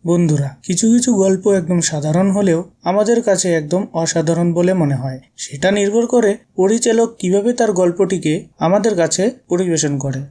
বন্ধুরা, কিছু কিছু গল্প একদম সাধারণ হলেও আমাদের কাছে একদম অসাধারণ বলে মনে হয়। সেটা নির্ভর করে পরিচালক কিভাবে তার গল্পটিকে আমাদের কাছে পরিবেশন করে।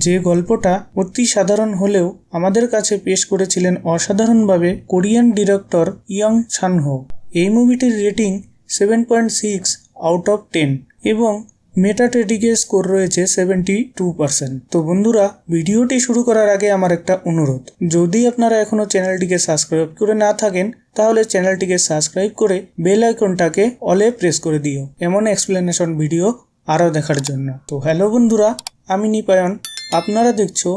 যে গল্পটা অতি সাধারণ হলেও আমাদের কাছে পেশ করেছিলেন অসাধারণভাবে কোরিয়ান ডিরেক্টর ইয়ং সান-হো। এই মুভিটির রেটিং 7.6 আউট অফ 10 এবং মেটাক্রিটিকের স্কোর রয়েছে 72%। তো বন্ধুরা, ভিডিওটি শুরু করার আগে আমার একটা অনুরোধ, যদি আপনারা এখনো চ্যানেলটিকে সাবস্ক্রাইব করে না থাকেন তাহলে চ্যানেলটিকে সাবস্ক্রাইব করে বেল আইকনটাকে অলে প্রেস করে দিও এমন এক্সপ্লেনেশন ভিডিও আরও দেখার জন্য। তো হ্যালো বন্ধুরা, আমি নিপায়ন, আপনারা দেখছো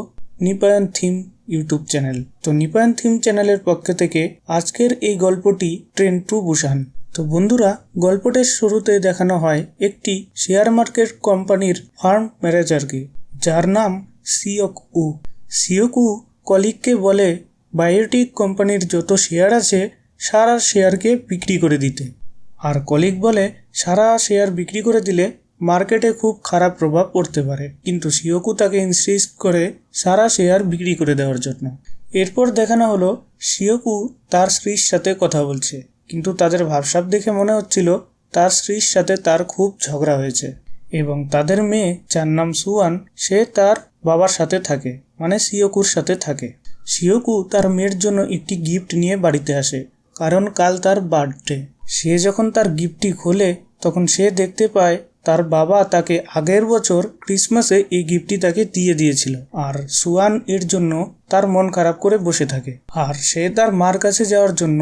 নিপায়ন থিম ইউটিউব চ্যানেল। তো নিপায়ন থিম চ্যানেলের পক্ষ থেকে আজকের এই গল্পটি ট্রেন টু বুসান। তো বন্ধুরা, গল্পটির শুরুতে দেখানো হয় একটি শেয়ার মার্কেট কোম্পানির ফার্ম ম্যানেজারকে, যার নাম সিওক-উ। সিওক-উ কলিগকে বলে বায়োটিক কোম্পানির যত শেয়ার আছে সারা শেয়ারকে বিক্রি করে দিতে। আর কলিগ বলে সারা শেয়ার বিক্রি করে দিলে মার্কেটে খুব খারাপ প্রভাব পড়তে পারে, কিন্তু সিওক-উ তাকে ইনসিস্ট করে সারা শেয়ার বিক্রি করে দেওয়ার জন্য। এরপর দেখানো হলো সিওক-উ তার স্ত্রীর সাথে কথা বলছে, কিন্তু তাদের ভাবসাব দেখে মনে হচ্ছিল তার স্ত্রীর সাথে তার খুব ঝগড়া হয়েছে। এবং তাদের মেয়ে, যার নাম সুয়ান, সে তার বাবার সাথে থাকে, মানে সিওক-উর সাথে থাকে। সিওক-উ তার মেয়ের জন্য একটি গিফট নিয়ে বাড়িতে আসে, কারণ কাল তার বার্থডে। সে যখন তার গিফটটি খোলে তখন সে দেখতে পায় তার বাবা তাকে আগের বছর ক্রিসমাসে এই গিফটটি তাকে দিয়ে দিয়েছিল। আর সুয়ান এর জন্য তার মন খারাপ করে বসে থাকে, আর সে তার মার কাছে যাওয়ার জন্য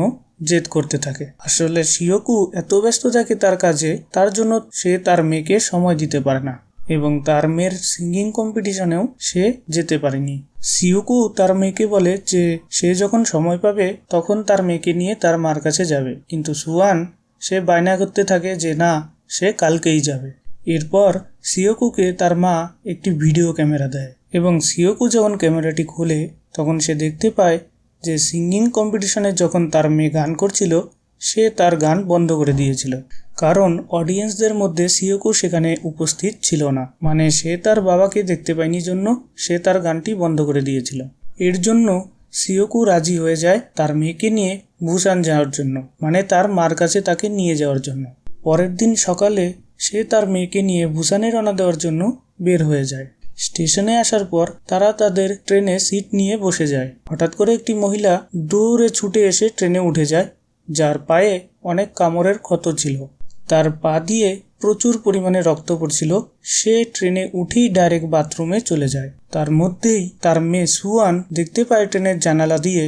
জেদ করতে থাকে। আসলে সিওক-উ এত ব্যস্ত থাকে তার কাজে, তার জন্য সে তার মেয়েকে সময় দিতে পারে না, এবং তার মেয়ের সিঙ্গিং কম্পিটিশনেও সে যেতে পারেনি। সিওক-উ তার মেয়েকে বলে যে সে যখন সময় পাবে তখন তার মেয়েকে নিয়ে তার মার কাছে যাবে, কিন্তু সুয়ান সে বায়না করতে থাকে যে না, সে কালকেই যাবে। এরপর সিওক-উকে তার মা একটি ভিডিও ক্যামেরা দেয়, এবং সিওক-উ যখন ক্যামেরাটি খোলে তখন সে দেখতে পায় যে সিঙ্গিং কম্পিটিশনে যখন তার মেয়ে গান করছিল সে তার গান বন্ধ করে দিয়েছিল, কারণ অডিয়েন্সদের মধ্যে সিওক-উ সেখানে উপস্থিত ছিল না, মানে সে তার বাবাকে দেখতে পায়নি জন্য সে তার গানটি বন্ধ করে দিয়েছিল। এর জন্য সিওক-উ রাজি হয়ে যায় তার মেয়েকে নিয়ে বুসান যাওয়ার জন্য, মানে তার মার কাছে তাকে নিয়ে যাওয়ার জন্য। পরের দিন সকালে সে তার মেয়েকে নিয়ে বুসানে রওনা দেওয়ার জন্য বের হয়ে যায়। স্টেশনে আসার পর তারা তাদের ট্রেনে সিট নিয়ে বসে যায়। হঠাৎ করে একটি মহিলা দৌড়ে ছুটে এসে ট্রেনে উঠে যায়, যার পায়ে অনেক কামড়ের ক্ষত ছিল। তার পা দিয়ে প্রচুর পরিমাণে রক্ত পড়ছিল। সে ট্রেনে উঠেই ডাইরেক্ট বাথরুমে চলে যায়। তার মধ্যেই তার মেয়ে সুয়ান দেখতে পায় ট্রেনের জানালা দিয়ে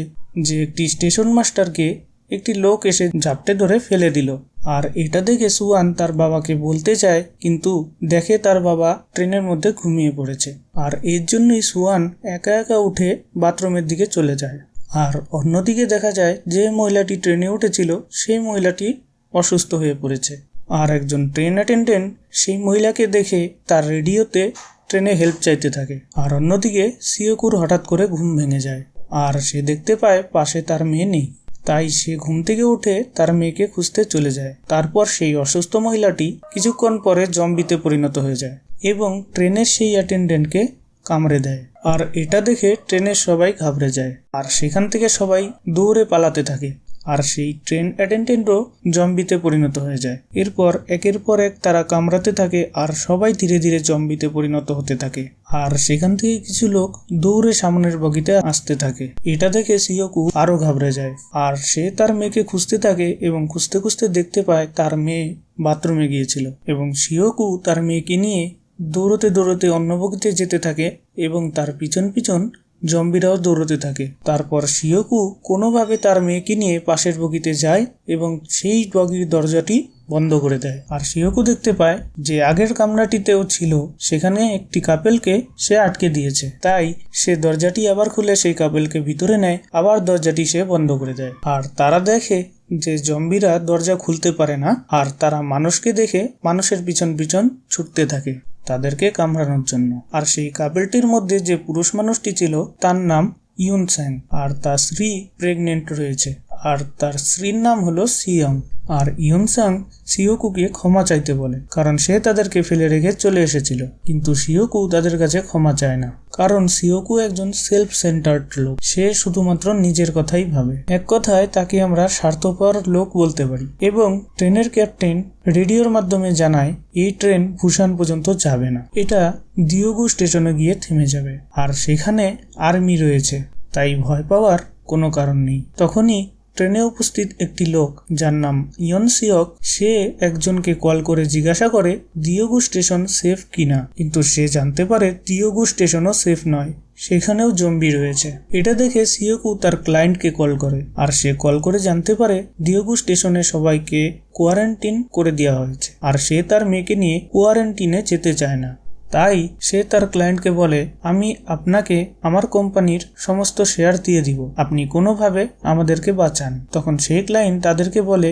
যে একটি স্টেশন মাস্টারকে একটি লোক এসে ঝাপটে ধরে ফেলে দিল। আর এটা দেখে সুয়ান তার বাবাকে বলতে চায়, কিন্তু দেখে তার বাবা ট্রেনের মধ্যে ঘুমিয়ে পড়েছে। আর এর জন্যই সুয়ান একা একা উঠে বাথরুমের দিকে চলে যায়। আর অন্যদিকে দেখা যায় যে মহিলাটি ট্রেনে উঠেছিল সেই মহিলাটি অসুস্থ হয়ে পড়েছে। আর একজন ট্রেন অ্যাটেন্ডেন্ট সেই মহিলাকে দেখে তার রেডিওতে ট্রেনে হেল্প চাইতে থাকে। আর অন্যদিকে সিওক-উর হঠাৎ করে ঘুম ভেঙে যায়, আর সে দেখতে পায় পাশে তার মেয়ে নেই। তাই সে ঘুম থেকে উঠে তার মেয়েকে খুঁজতে চলে যায়। তারপর সেই অসুস্থ মহিলাটি কিছুক্ষণ পরে জম্বিতে পরিণত হয়ে যায় এবং ট্রেনের সেই অ্যাটেন্ডেন্টকে কামড়ে দেয়। আর এটা দেখে ট্রেনের সবাই ঘাবড়ে যায়, আর সেখান থেকে সবাই দৌড়ে পালাতে থাকে। আর সেই ট্রেন অ্যাটেন্ডেন্টও জম্বিতে পরিণত হয়ে যায়। এরপর একের পর এক তারা কামড়াতে থাকে, আর সবাই ধীরে ধীরে জম্বিতে পরিণত হতে থাকে। আর সেখান থেকে কিছু লোক দৌড়ে সামনের বগিতে আসতে থাকে। এটা দেখে সিওক-উ আরো ঘাবড়ে যায়, আর সে তার মেয়েকে খুঁজতে থাকে এবং খুঁজতে খুঁজতে দেখতে পায় তার মেয়ে বাথরুমে গিয়েছিল। এবং সিওক-উ তার মেয়েকে নিয়ে দৌড়তে দৌড়তে অন্য বগিতে যেতে থাকে, এবং তার পিছন পিছন জম্বিরাও দৌড়তে থাকে। তারপর সিওক-উ কোনোভাবে তার মেয়েকে নিয়ে পাশের বগিতে যায় এবং সেই বগির দরজাটি বন্ধ করে দেয়। আর সিওক-উ দেখতে পায় যে আগের কামরাটিতেও ছিল, সেখানে একটি কাপেলকে সে আটকে দিয়েছে। তাই সে দরজাটি আবার খুলে সেই কাপেলকে ভিতরে নেয়, আবার দরজাটি সে বন্ধ করে দেয়। আর তারা দেখে যে জম্বিরা দরজা খুলতে পারে না, আর তারা মানুষকে দেখে মানুষের পিছন পিছন ছুটতে থাকে তাদেরকে কামড়ানোর জন্য। আর সেই কাপেলটির মধ্যে যে পুরুষ মানুষটি ছিল তার নাম ইউন স্যাং, আর তার স্ত্রী প্রেগনেন্ট রয়েছে। আর তার স্ত্রীর নাম হলো সিয়ং। আর ইয়নসাং সিওকুকে ক্ষমা চাইতে বলে, কারণ সে তাদেরকে ফেলে রেখে চলে এসেছিল। কিন্তু সিওকু তাদের কাছে ক্ষমা চায় না, কারণ সিওকু একজন সেলফ সেন্টার্ড লোক। সে শুধুমাত্র নিজের কথাই ভাবে। এক কথায় তাকে আমরা স্বার্থপর লোক বলতে পারি। এবং ট্রেনের ক্যাপ্টেন রেডিওর মাধ্যমে জানায় এই ট্রেন বুসান পর্যন্ত যাবে না, এটা দিওগু স্টেশনে গিয়ে থেমে যাবে। আর সেখানে আর্মি রয়েছে, তাই ভয় পাওয়ার কোনো কারণ নেই। তখনই ট্রেনে উপস্থিত একটি লোক যার নাম ইয়ন সিওক, সে একজনকে কল করে জিজ্ঞাসা করে দিওগু স্টেশন সেফ কিনা। কিন্তু সে জানতে পারে দিওগু স্টেশনও সেফ নয়, সেখানেও জম্বি রয়েছে। এটা দেখে সিওকু তার ক্লায়েন্টকে কল করে, আর সে কল করে জানতে পারে দিওগু স্টেশনে সবাইকে কোয়ারেন্টিন করে দেওয়া হয়েছে, আর সে তার মেয়েকে নিয়ে কোয়ারেন্টিনে যেতে চায় না। তাই সে তার ক্লায়েন্টকে বলে, আমি আপনাকে আমার কোম্পানির সমস্ত শেয়ার দিয়ে দিব, আপনি কোনোভাবে আমাদেরকে বাঁচান। তখন সেই ক্লায়েন্ট তাদেরকে বলে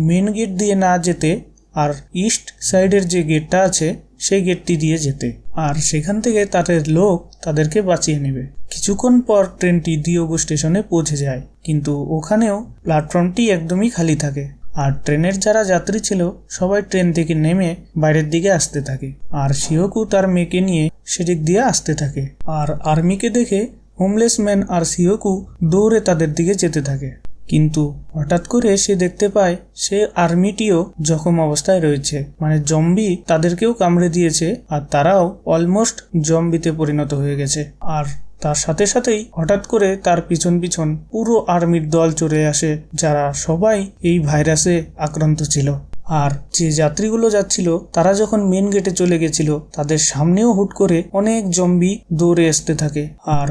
মেন গেট দিয়ে না যেতে, আর ইস্ট সাইডের যে গেটটা আছে সেই গেটটি দিয়ে যেতে, আর সেখান থেকে তাদের লোক তাদেরকে বাঁচিয়ে নেবে। কিছুক্ষণ পর ট্রেনটি দিওগু স্টেশনে পৌঁছে যায়, কিন্তু ওখানেও প্ল্যাটফর্মটি একদমই খালি থাকে। আর ট্রেনের যারা যাত্রী ছিল সবাই ট্রেন থেকে নেমে বাইরের দিকে আসতে থাকে, আর সিওকু তার মেয়েকে নিয়ে সেদিক দিয়ে আসতে থাকে। আর আর্মিকে দেখে হোমলেস ম্যান আর সিওকু দৌড়ে তাদের দিকে যেতে থাকে। কিন্তু হঠাৎ করে সে দেখতে পায় সে আর্মিটিও জখম অবস্থায় রয়েছে, মানে জম্বি তাদেরকেও কামড়ে দিয়েছে, আর তারাও অলমোস্ট জম্বিতে পরিণত হয়ে গেছে। আর তার সাথে সাথেই হঠাৎ করে তার পিছন পিছন পুরো আর্মির দল চলে আসে, যারা সবাই এই ভাইরাসে আক্রান্ত ছিল। আর যে যাত্রীগুলো যাচ্ছিল তারা যখন মেন গেটে চলে গেছিল, তাদের সামনেও হুট করে অনেক জম্বি দৌড়ে আসতে থাকে, আর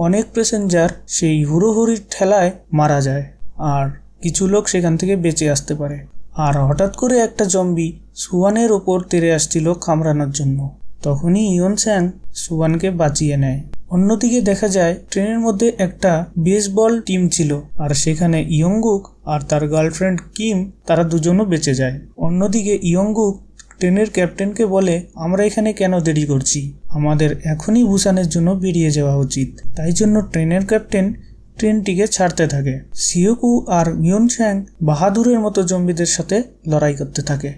অনেক প্যাসেঞ্জার সেই হুড়োহুড়ির ঠেলায় মারা যায়, আর কিছু লোক সেখান থেকে বেঁচে আসতে পারে। আর হঠাৎ করে একটা জম্বি সুয়ানের ওপর তেড়ে আসছিল কামড়ানোর জন্য। তখনই ইয়নস্যাং সুয়ানকে বাঁচিয়ে নেয়। অন্যদিকে দেখা যায় ট্রেনের মধ্যে একটা বেসবল টিম ছিল, আর সেখানে ইয়ংগুক আর তার গার্লফ্রেন্ড কিম তারা দুজনও বেঁচে যায়। অন্যদিকে ইয়ংগুক ট্রেনের ক্যাপ্টেনকে বলে, আমরা এখানে কেন দেরি করছি, আমাদের এখনই বুসানের জন্য বেরিয়ে যাওয়া উচিত। তাই জন্য ট্রেনের ক্যাপ্টেন ট্রেনটিকে ছাড়তে থাকে। সিওকু আর ইয়নস্যাং বাহাদুরের মতো জম্বিদের সাথে লড়াই করতে থাকে,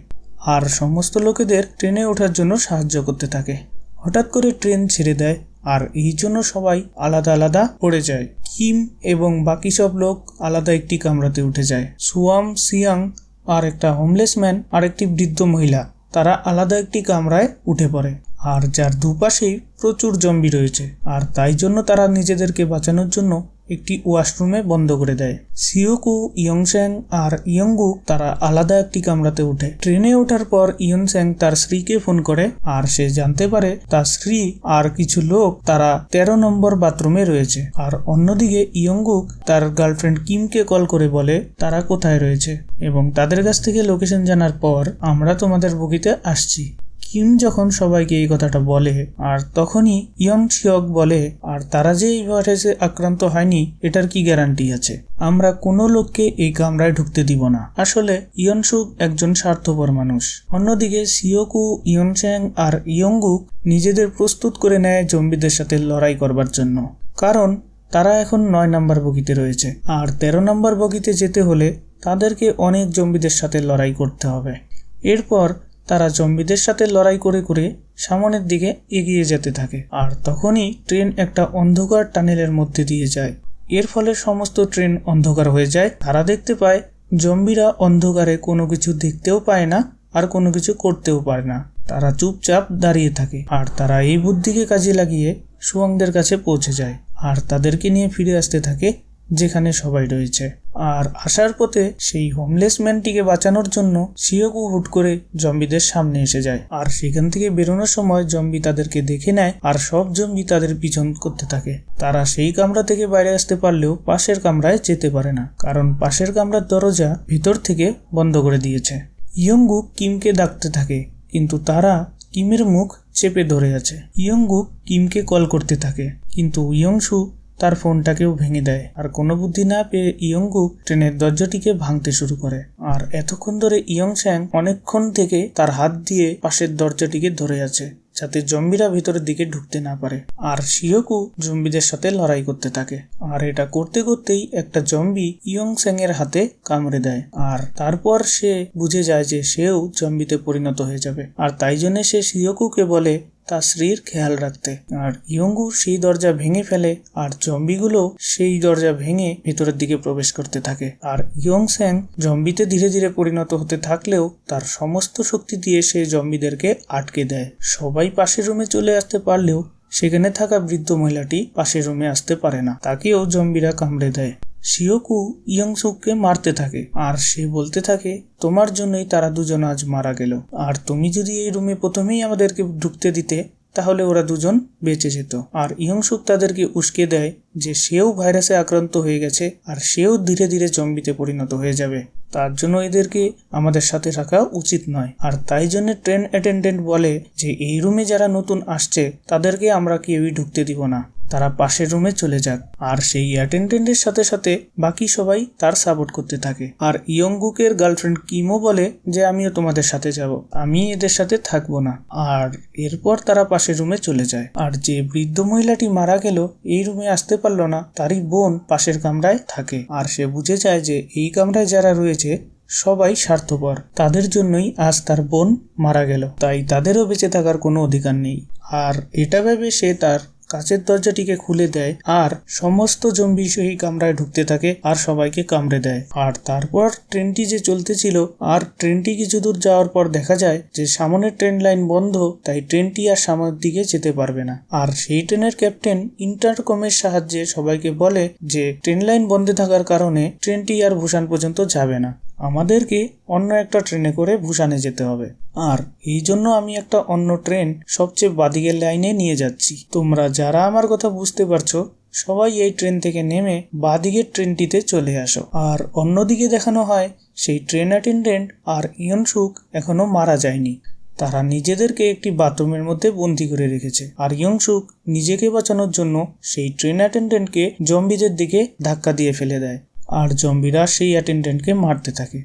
আর সমস্ত লোকেদের ট্রেনে ওঠার জন্য সাহায্য করতে থাকে। হঠাৎ করে ট্রেন ছেড়ে দেয়, আর এই জন্য সবাই আলাদা আলাদা পড়ে যায়। কিম এবং বাকি সব লোক আলাদা একটি কামরাতে উঠে যায়। সুয়াম, সিয়াং আর একটা হোমলেস ম্যান আর একটি বৃদ্ধ মহিলা তারা আলাদা একটি কামরায় উঠে পড়ে, আর যার দুপাশেই প্রচুর জম্বি রয়েছে। আর তাই জন্য তারা নিজেদেরকে বাঁচানোর জন্য একটি ওয়াশরুমে বন্ধ করে দেয়। সিওকু, ইয়নস্যাং আর ইয়ংগুক তারা আলাদা একটি কামরাতে উঠে। ট্রেনে ওঠার পর ইয়নস্যাং তার স্ত্রীকে ফোন করে, আর সে জানতে পারে তার স্ত্রী আর কিছু লোক তারা 13 নম্বর বাথরুমে রয়েছে। আর অন্যদিকে ইয়ংগুক তার গার্লফ্রেন্ড কিমকে কল করে বলে তারা কোথায় রয়েছে, এবং তাদের কাছ থেকে লোকেশন জানার পর আমরা তোমাদের বগিতে আসছি। কিম যখন সবাইকে এই কথাটা বলে, আর তখনই ইয়ন সিওক বলে, আর তারা যে এই ভাইরাসে আক্রান্ত হয়নি এটার কি গ্যারান্টি আছে, আমরা কোনো লোককে এই কামরায় ঢুকতে দিব না। আসলে ইয়নসুক একজন স্বার্থপর মানুষ। অন্যদিকে সিওকু, ইয়নস্যাং আর ইয়ংগুক নিজেদের প্রস্তুত করে নেয় জম্বিদের সাথে লড়াই করবার জন্য, কারণ তারা এখন 9 নম্বর বগিতে রয়েছে, আর 13 নম্বর বগিতে যেতে হলে তাদেরকে অনেক জম্বিদের সাথে লড়াই করতে হবে। এরপর তারা জম্বিদের সাথে লড়াই করে করে সামনের দিকে এগিয়ে যেতে থাকে। আর তখনই ট্রেন একটা অন্ধকার টানেলের মধ্যে দিয়ে যায়। এর ফলে সমস্ত ট্রেন অন্ধকার হয়ে যায়। তারা দেখতে পায় জম্বিরা অন্ধকারে কোনো কিছু দেখতেও পায় না, আর কোনো কিছু করতেও পারে না। তারা চুপচাপ দাঁড়িয়ে থাকে, আর তারা এই বুদ্ধিকে কাজে লাগিয়ে সুয়াংদের কাছে পৌঁছে যায়, আর তাদেরকে নিয়ে ফিরে আসতে থাকে যেখানে সবাই রয়েছে। আর আসার পথে সেই হোমলেস ম্যানটিকে বাঁচানোর জন্য সিওকু হুট করে জম্বিদের সামনে এসে যায়, আর সেখান থেকে বেরোনোর সময় জম্বি তাদেরকে দেখে নেয়, আর সব জম্বি তাদের পিছন করতে থাকে। তারা সেই কামরা থেকে বাইরে আসতে পারলেও পাশের কামরায় যেতে পারে না, কারণ পাশের কামরার দরজা ভিতর থেকে বন্ধ করে দিয়েছে। ইয়ংগুক কিমকে ডাকতে থাকে, কিন্তু তারা কিমের মুখ চেপে ধরে আছে। ইয়ংগুক কিমকে কল করতে থাকে, কিন্তু ইয়ংসু তার ফোনটাকেও ভেঙে দেয়। আর কোনো বুদ্ধি না পেয়ে ইয়ংগুক ট্রেনের দরজাটিকে ভাঙতে শুরু করে। আর এতক্ষণ ধরে ইয়নস্যাং অনেকক্ষণ থেকে তার হাত দিয়ে পাশের দরজাটিকে ধরে আছে, যাতে জম্বিরা ভিতরের দিকে ঢুকতে না পারে। আর শিওকু জম্বিদের সাথে লড়াই করতে থাকে। আর এটা করতে করতেই একটা জম্বি ইয়ং স্যাং এর হাতে কামড়ে দেয়। আর তারপর সে বুঝে যায় যে সেও জম্বিতে পরিণত হয়ে যাবে। আর তাই জন্য সে শিওকুকে বলে তার স্ত্রীর খেয়াল রাখতে। আর ইয়ঙ্গু সেই দরজা ভেঙে ফেলে আর জম্বিগুলো সেই দরজা ভেঙে ভেতরের দিকে প্রবেশ করতে থাকে। আর ইয়ং স্যাং জম্বিতে ধীরে ধীরে পরিণত হতে থাকলেও তার সমস্ত শক্তি দিয়ে সে জম্বিদেরকে আটকে দেয়। সবাই পাশের রুমে চলে আসতে পারলেও সেখানে থাকা বৃদ্ধ মহিলাটি পাশের রুমে আসতে পারে না, তাকেও জম্বিরা কামড়ে দেয়। শিওকু ইয়ংসুককে মারতে থাকে আর সে বলতে থাকে, তোমার জন্যই তারা দুজন আজ মারা গেল। আর তুমি যদি এই রুমে প্রথমেই আমাদেরকে ঢুকতে দিতে তাহলে ওরা দুজন বেঁচে যেত। আর ইয়ংসুক তাদেরকে উস্কে দেয় যে সেও ভাইরাসে আক্রান্ত হয়ে গেছে আর সেও ধীরে ধীরে জম্বিতে পরিণত হয়ে যাবে, তার জন্য এদেরকে আমাদের সাথে রাখা উচিত নয়। আর তাই জন্য ট্রেন অ্যাটেন্ডেন্ট বলে যে এই রুমে যারা নতুন আসছে তাদেরকে আমরা কেউই ঢুকতে দিব না, তারা পাশের রুমে চলে যাক। আর সেই অ্যাটেন্ডেন্টের সাথে সাথে বাকি সবাই তার সাপোর্ট করতে থাকে। আর ইয়ংগুকের গার্লফ্রেন্ড কিমও বলে যে আমিও তোমাদের সাথে যাব, আমি এদের সাথে থাকবো না। আর এরপর তারা পাশের রুমে চলে যায়। আর যে বৃদ্ধ মহিলাটি মারা গেল এই রুমে আসতে পারলো না, তারই বোন পাশের কামরায় থাকে। আর সে বুঝে যায় যে এই কামরায় যারা রয়েছে সবাই স্বার্থপর, তাদের জন্যই আজ তার বোন মারা গেল, তাই তাদেরও বেঁচে থাকার কোনো অধিকার নেই। আর এটা ভেবে সে তার কাচের দরজাটিকে খুলে দেয় আর সমস্ত জম্বি সেই কামরায় ঢুকতে থাকে আর সবাইকে কামড়ে দেয়। আর তারপর ট্রেনটি যে চলতেছিল আর ট্রেনটি কিছু দূর যাওয়ার পর দেখা যায় যে সামনের ট্রেন লাইন বন্ধ, তাই ট্রেনটি আর সামনের দিকে যেতে পারবে না। আর সেই ট্রেনের ক্যাপ্টেন ইন্টারকমের সাহায্যে সবাইকে বলে যে ট্রেন লাইন বন্ধ থাকার কারণে ট্রেনটি আর ভুসান পর্যন্ত যাবে না, আমাদেরকে অন্য একটা ট্রেনে করে ভুসানে যেতে হবে। আর এই জন্য আমি একটা অন্য ট্রেন সবচেয়ে বাদিকের লাইনে নিয়ে যাচ্ছি। তোমরা যারা আমার কথা বুঝতে পারছো সবাই এই ট্রেন থেকে নেমে বাদিকের ট্রেনটিতে চলে আসো। আর অন্যদিকে দেখানো হয় সেই ট্রেন অ্যাটেন্ডেন্ট আর ইয়ংসুক এখনো মারা যায়নি, তারা নিজেদেরকে একটি বাথরুমের মধ্যে বন্দি করে রেখেছে। আর ইয়ংসুক নিজেকে বাঁচানোর জন্য সেই ট্রেন অ্যাটেন্ডেন্টকে জম্বিদের দিকে ধাক্কা দিয়ে ফেলে দেয় আর জম্বিরা সেই অ্যাটেন্ডেন্টকে মারতে থাকে।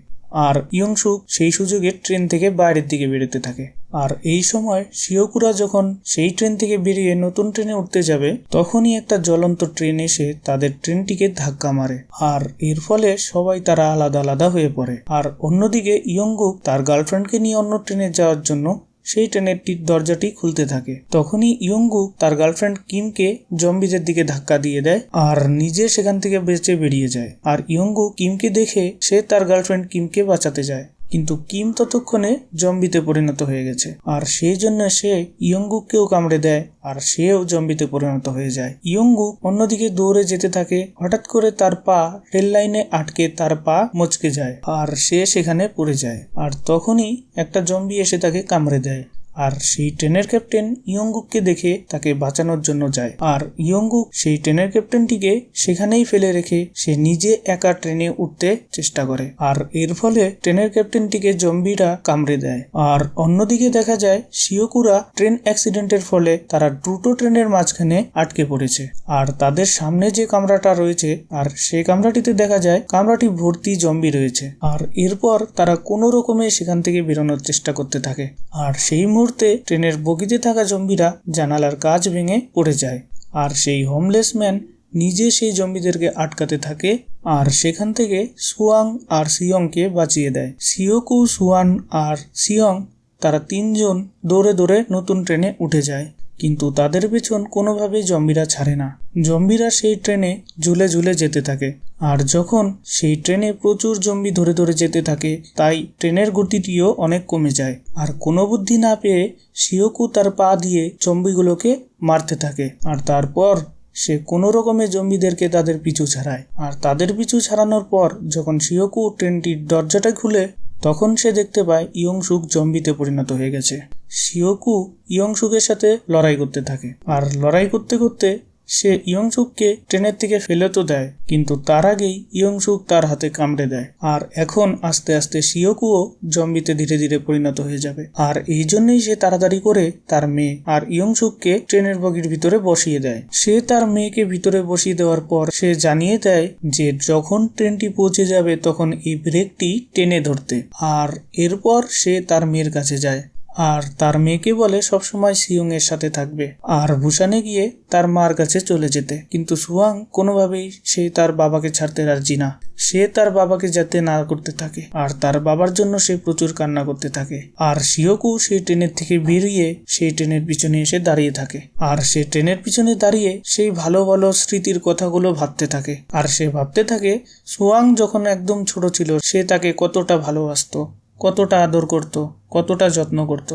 আর ইয়ংসুক সেই সুযোগে ট্রেন থেকে বাইরের দিকে বেরোতে থাকে। আর এই সময় শিওকুরা যখন সেই ট্রেন থেকে বেরিয়ে নতুন ট্রেনে উঠতে যাবে তখনই একটা জ্বলন্ত ট্রেন এসে তাদের ট্রেনটিকে ধাক্কা মারে। আর এর ফলে সবাই তারা আলাদা আলাদা হয়ে পড়ে। আর অন্যদিকে ইয়ংগুক তার গার্লফ্রেন্ডকে নিয়ে অন্য ট্রেনে যাওয়ার জন্য সেই ট্রেনের দরজাটি খুলতে থাকে। তখনই ইয়ংগুক তার গার্লফ্রেন্ড কিমকে জম্বিদের দিকে ধাক্কা দিয়ে দেয় আর নিজে সেখান থেকে বেঁচে বেরিয়ে যায়। আর ইয়ংগুক কিমকে দেখে সে তার গার্লফ্রেন্ড কিমকে বাঁচাতে যায়, কিন্তু কিম ততক্ষণে জম্বিতে পরিণত হয়ে গেছে। আর সেই জন্য সে ইয়ংগুককেও কামড়ে দেয় আর সেও জম্বিতে পরিণত হয়ে যায়। ইয়ংগুক অন্যদিকে দৌড়ে যেতে থাকে, হঠাৎ করে তার পা রেল লাইনে আটকে তার পা মচকে যায় আর সে সেখানে পড়ে যায়। আর তখনই একটা জম্বি এসে তাকে কামড়ে দেয়। আর সেই ট্রেনের ক্যাপ্টেন ইয়ংগুককে দেখে তাকে বাঁচানোর জন্য যায়। আর ইয়ংগুক সেই ট্রেনের ক্যাপ্টেনটিকে সেখানেই ফেলে রেখে সে নিজে একা ট্রেনে উঠতে চেষ্টা করে। আর এর ফলে ট্রেনের ক্যাপ্টেনটিকে জম্বিরা কামড়ে দেয়। আর অন্যদিকে দেখা যায় শিওকুরা ট্রেন অ্যাক্সিডেন্টের ফলে তারা দ্রুত ট্রেনের মাঝখানে আটকে পড়েছে। আর তাদের সামনে যে কামরাটা রয়েছে আর সেই কামরাটিতে দেখা যায় কামরাটি ভর্তি জম্বি রয়েছে। আর এরপর তারা কোনো রকমে সেখান থেকে বেরোনোর চেষ্টা করতে থাকে। আর সেই মুহূর্তে ট্রেনের বগিতে থাকা জম্বিরা জানালার কাঁচ ভেঙে পড়ে যায়। আর সেই হোমলেস ম্যান নিজে সেই জম্বিদেরকে আটকাতে থাকে আর সেখান থেকে সুয়াং আর সিয়ংকে বাঁচিয়ে দেয়। শিওকু, সুয়ান আর সিয়ং তারা তিনজন দৌড়ে দৌড়ে নতুন ট্রেনে উঠে যায়, কিন্তু তাদের পেছন কোনোভাবেই জম্বিরা ছাড়ে না। জম্বিরা সেই ট্রেনে ঝুলে ঝুলে যেতে থাকে। আর যখন সেই ট্রেনে প্রচুর জম্বি ধরে ধরে যেতে থাকে তাই ট্রেনের গতিটিও অনেক কমে যায়। আর কোনো বুদ্ধি না পেয়ে শিওকু তার পা দিয়ে জম্বিগুলোকে মারতে থাকে। আর তারপর সে কোনো রকমে জম্বিদেরকে তাদের পিছু ছাড়ায়। আর তাদের পিছু ছাড়ানোর পর যখন শিওকু ট্রেনটির দরজাটা খুলে তখন সে দেখতে পায় ইয়ংসুক জম্বিতে পরিণত হয়ে গেছে। শিওকু ইয়ংসুকের সাথে লড়াই করতে থাকে আর লড়াই করতে করতে সে ইয়ংসুককে ট্রেনের থেকে ফেলে তো দেয়, কিন্তু তার আগেই ইয়ংসুক তার হাতে কামড়ে দেয়। আর এখন আস্তে আস্তে শিওকুও জম্বিতে ধীরে ধীরে পরিণত হয়ে যাবে। আর এই জন্যই সে তাড়াতাড়ি করে তার মেয়ে আর ইয়ংসুককে ট্রেনের বগির ভিতরে বসিয়ে দেয়। সে তার মেয়েকে ভিতরে বসিয়ে দেওয়ার পর সে জানিয়ে দেয় যে যখন ট্রেনটি পৌঁছে যাবে তখন এই ব্রেকটি টেনে ধরতে। আর এরপর সে তার মেয়ের কাছে যায় আর তার মেয়েকে বলে সবসময় সিয়ং এর সাথে থাকবে আর বুসানে গিয়ে তার মার কাছে চলে যেতে। কিন্তু সুয়াং কোনোভাবেই সে তার বাবাকে ছাড়তে রাজি না। সে তার বাবাকে যাতে না করতে থাকে আর তার বাবার জন্য সে প্রচুর কান্না করতে থাকে। আর শিওকু সেই ট্রেনের থেকে বেরিয়ে সেই ট্রেনের পিছনে এসে দাঁড়িয়ে থাকে। আর সে ট্রেনের পিছনে দাঁড়িয়ে সেই ভালো ভালো স্মৃতির কথাগুলো ভাবতে থাকে। আর সে ভাবতে থাকে সুয়াং যখন একদম ছোট ছিল সে তাকে কতটা ভালোবাসতো, কতটা আদর করত, কতটা যত্ন করত।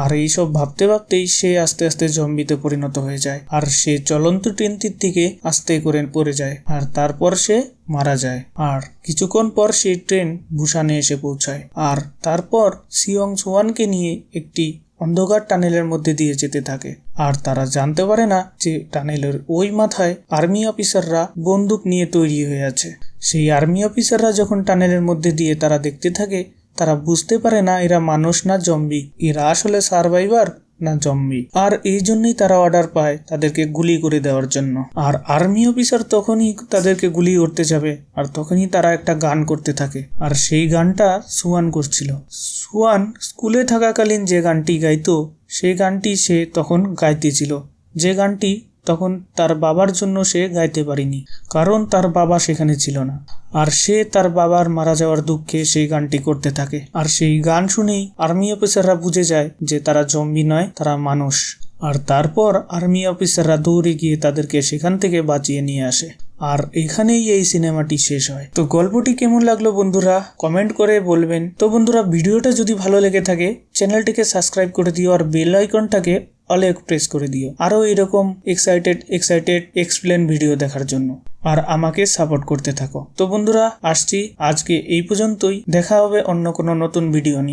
আর এইসব ভাবতে ভাবতেই সে আস্তে আস্তে জম্বিতে পরিণত হয়ে যায় আর সে চলন্ত ট্রেনটির থেকে আস্তে করে পড়ে যায় আর তারপর সে মারা যায়। আর কিছুক্ষণ পর সেই ট্রেন বুসানে এসে পৌঁছায় আর তারপর সিয়ং সুয়ানকে নিয়ে একটি অন্ধকার টানেলের মধ্যে দিয়ে যেতে থাকে। আর তারা জানতে পারে না যে টানেলের ওই মাথায় আর্মি অফিসাররা বন্দুক নিয়ে তৈরি হয়ে আছে। সেই আর্মি অফিসাররা যখন টানেলের মধ্যে দিয়ে তারা দেখতে থাকে তারা বুঝতে পারে না এরা মানুষ না জম্বি, এরা আসলে সার্ভাইভার না জম্বি। আর এই জন্যই তারা অর্ডার পায় তাদেরকে গুলি করে দেওয়ার জন্য। আর আর্মি অফিসার তখনই তাদেরকে গুলি করতে যাবে আর তখনই তারা একটা গান করতে থাকে আর সেই গানটা সুয়ান করছিল। সুয়ান স্কুলে থাকাকালীন যে গানটি গাইতো সেই গানটি সে তখন গাইতেছিল, যে গানটি তখন তার বাবার জন্য সে গাইতে পারেনি কারণ তার বাবা সেখানে ছিল না। আর সে তার বাবার মারা যাওয়ার দুঃখে সেই গানটি করতে থাকে। আর সেই গান শুনেই আর্মি অফিসাররা বুঝে যায় যে তারা জম্বি নয়, তারা মানুষ। আর তারপর আর্মি অফিসাররা দৌড়ে গিয়ে তাদেরকে সেখান থেকে বাঁচিয়ে নিয়ে আসে। আর এখানেই এই সিনেমাটি শেষ হয়। তো গল্পটি কেমন লাগলো বন্ধুরা কমেন্ট করে বলবেন। তো বন্ধুরা ভিডিওটা যদি ভালো লেগে থাকে চ্যানেলটিকে সাবস্ক্রাইব করে দিও আর বেল আইকনটাকে অলে প্রেস করে দিও আরো এরকম এক্সাইটেড এক্সপ্লেন ভিডিও দেখার জন্য আর আমাকে সাপোর্ট করতে থাকো। তো বন্ধুরা আসছি আজকে এই পর্যন্তই, দেখা হবে অন্য কোনো নতুন ভিডিও নিয়ে।